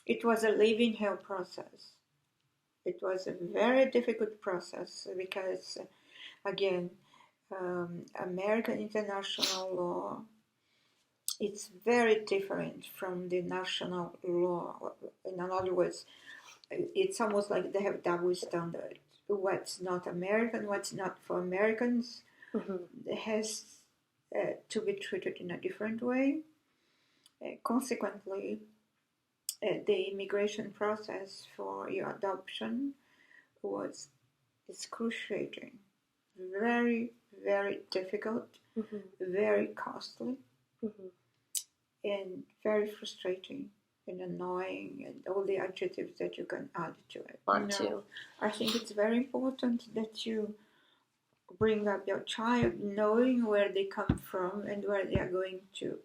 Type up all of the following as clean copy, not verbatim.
It was a living hell process. It was a very difficult process because, again, American international law, it's very different from the national law. In other words, it's almost like they have double standard. What's not American, what's not for Americans, has to be treated in a different way. Consequently, the immigration process for your adoption was excruciating, very, very difficult, very costly, and very frustrating and annoying, and all the adjectives that you can add to it. I think it's very important that you bring up your child knowing where they come from and where they are going to.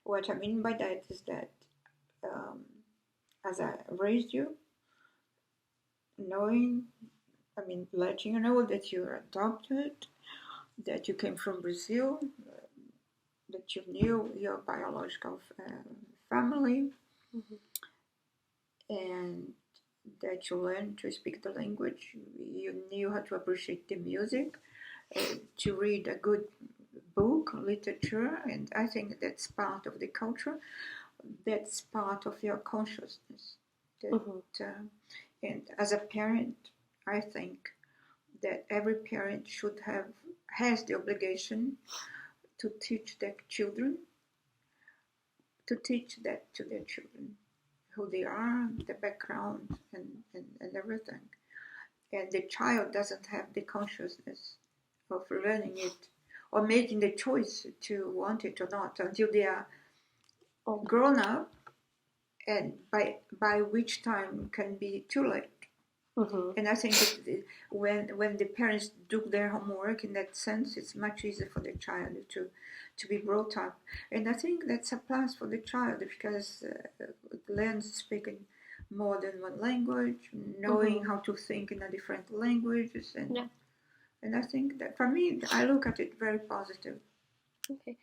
What I mean by that is that as I raised you, letting you know that you're adopted, that you came from Brazil, that you knew your biological family, and that you learned to speak the language, you knew how to appreciate the music, to read a good book, literature, and I think that's part of the culture, that's part of your consciousness. And as a parent, I think that every parent has the obligation to teach their children, to teach that to their children, who they are, the background, and everything. And the child doesn't have the consciousness of learning it or making the choice to want it or not until they are grown up, and by which time can be too late. And I think that when the parents do their homework in that sense, it's much easier for the child to be brought up. And I think that's a plus for the child because it learns speaking more than one language, knowing how to think in a different languages, and I think that for me, I look at it very positive. Okay.